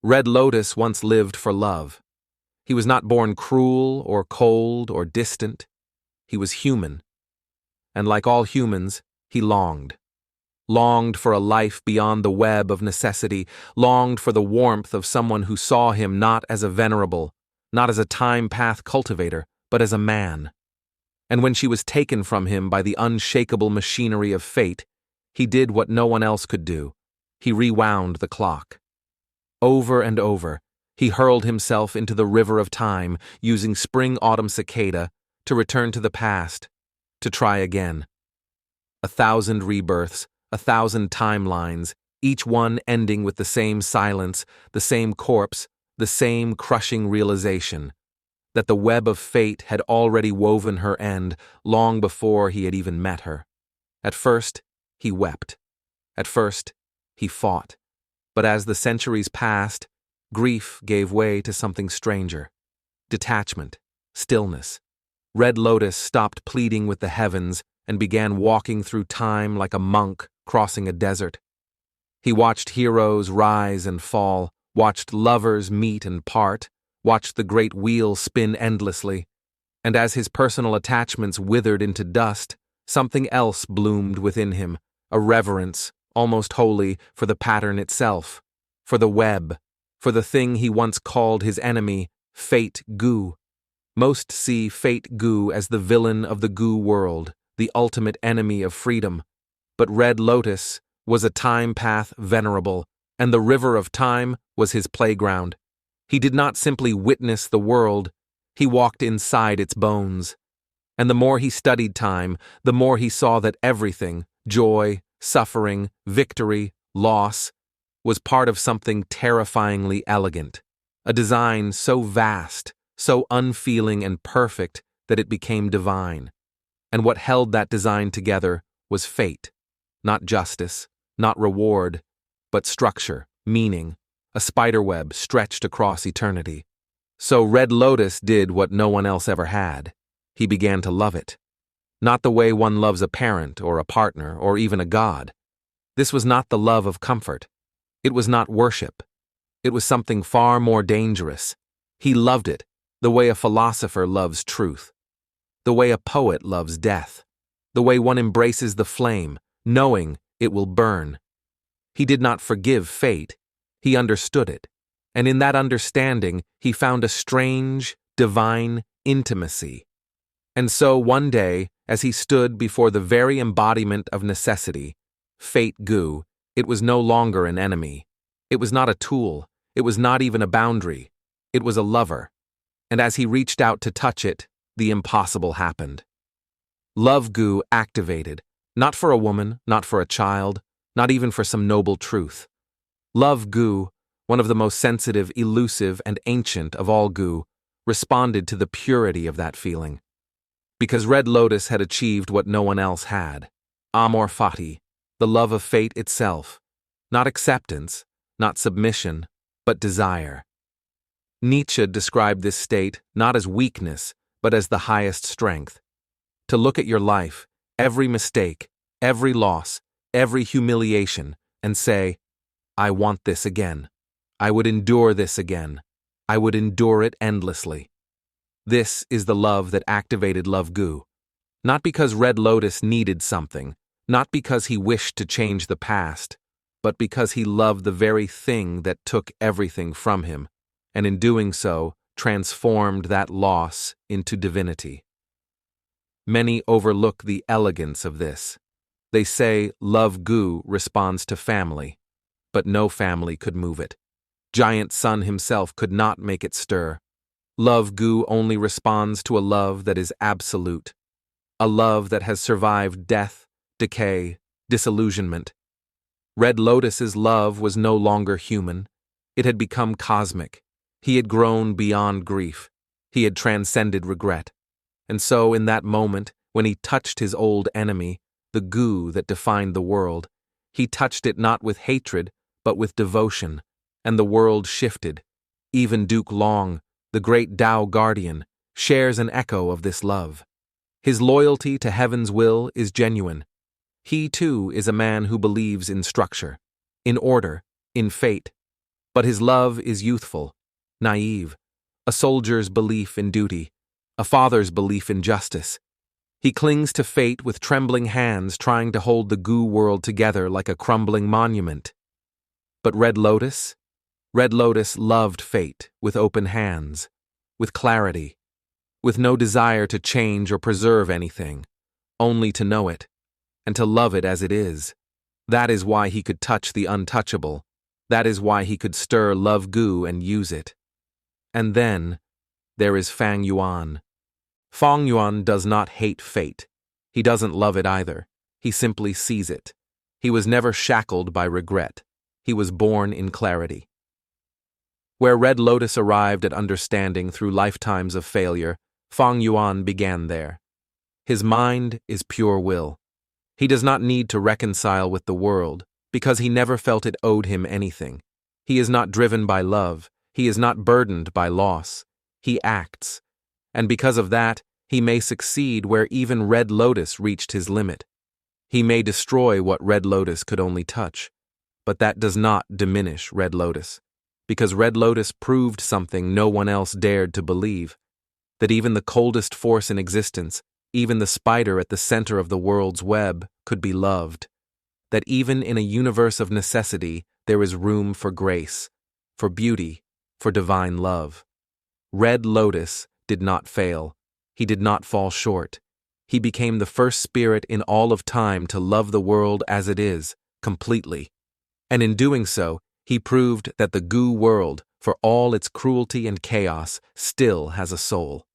Red Lotus once lived for love. He was not born cruel or cold or distant. He was human. And like all humans, he longed. Longed for a life beyond the web of necessity, longed for the warmth of someone who saw him not as a venerable, not as a time-path cultivator, but as a man. And when she was taken from him by the unshakable machinery of fate, he did what no one else could do. He rewound the clock. Over and over, he hurled himself into the river of time, using spring-autumn cicada to return to the past, to try again. 1,000 rebirths, 1,000 timelines, each one ending with the same silence, the same corpse, the same crushing realization that the web of fate had already woven her end long before he had even met her. At first, he wept. At first, he fought. But as the centuries passed, grief gave way to something stranger. Detachment, stillness. Red Lotus stopped pleading with the heavens and began walking through time like a monk crossing a desert. He watched heroes rise and fall, watched lovers meet and part, watched the great wheel spin endlessly, and as his personal attachments withered into dust, something else bloomed within him, a reverence, almost holy, for the pattern itself, for the web, for the thing he once called his enemy, Fate Gu. Most see Fate Gu as the villain of the Gu world, the ultimate enemy of freedom, but Red Lotus was a time path venerable, and the river of time was his playground. He did not simply witness the world, he walked inside its bones. And the more he studied time, the more he saw that everything, joy, suffering, victory, loss, was part of something terrifyingly elegant, a design so vast, so unfeeling and perfect that it became divine. And what held that design together was fate, not justice, not reward, but structure, meaning, a spiderweb stretched across eternity. So Red Lotus did what no one else ever had. He began to love it. Not the way one loves a parent or a partner or even a god. This was not the love of comfort. It was not worship. It was something far more dangerous. He loved it the way a philosopher loves truth, the way a poet loves death, the way one embraces the flame, knowing it will burn. He did not forgive fate. He understood it, and in that understanding, he found a strange, divine intimacy. And so one day, as he stood before the very embodiment of necessity, Fate Gu, it was no longer an enemy. It was not a tool. It was not even a boundary. It was a lover. And as he reached out to touch it, the impossible happened. Love Gu activated, not for a woman, not for a child, not even for some noble truth. Love Gu, one of the most sensitive, elusive, and ancient of all Gu, responded to the purity of that feeling. Because Red Lotus had achieved what no one else had. Amor fati, the love of fate itself. Not acceptance, not submission, but desire. Nietzsche described this state not as weakness, but as the highest strength. To look at your life, every mistake, every loss, every humiliation, and say, I want this again. I would endure this again. I would endure it endlessly. This is the love that activated Love Gu. Not because Red Lotus needed something, not because he wished to change the past, but because he loved the very thing that took everything from him, and in doing so, transformed that loss into divinity. Many overlook the elegance of this. They say Love Gu responds to family, but no family could move it. Giant Sun himself could not make it stir. Love Gu only responds to a love that is absolute, a love that has survived death, decay, disillusionment. Red Lotus's love was no longer human. It had become cosmic. He had grown beyond grief. He had transcended regret. And so in that moment, when he touched his old enemy, the Gu that defined the world, he touched it not with hatred, but with devotion, and the world shifted. Even Duke Long, the great Tao guardian, shares an echo of this love. His loyalty to heaven's will is genuine. He, too, is a man who believes in structure, in order, in fate. But his love is youthful, naive, a soldier's belief in duty, a father's belief in justice. He clings to fate with trembling hands, trying to hold the goo world together like a crumbling monument. But Red Lotus loved fate with open hands, with clarity, with no desire to change or preserve anything, only to know it, and to love it as it is. That is why he could touch the untouchable. That is why he could stir love goo and use it. And then, there is Fang Yuan. Fang Yuan does not hate fate. He doesn't love it either. He simply sees it. He was never shackled by regret. He was born in clarity. Where Red Lotus arrived at understanding through lifetimes of failure, Fang Yuan began there. His mind is pure will. He does not need to reconcile with the world, because he never felt it owed him anything. He is not driven by love. He is not burdened by loss. He acts. And because of that, he may succeed where even Red Lotus reached his limit. He may destroy what Red Lotus could only touch. But that does not diminish Red Lotus, because Red Lotus proved something no one else dared to believe, that even the coldest force in existence, even the spider at the center of the world's web, could be loved, that even in a universe of necessity there is room for grace, for beauty, for divine love. Red Lotus did not fail. He did not fall short. He became the first spirit in all of time to love the world as it is, completely. And in doing so, he proved that the goo world, for all its cruelty and chaos, still has a soul.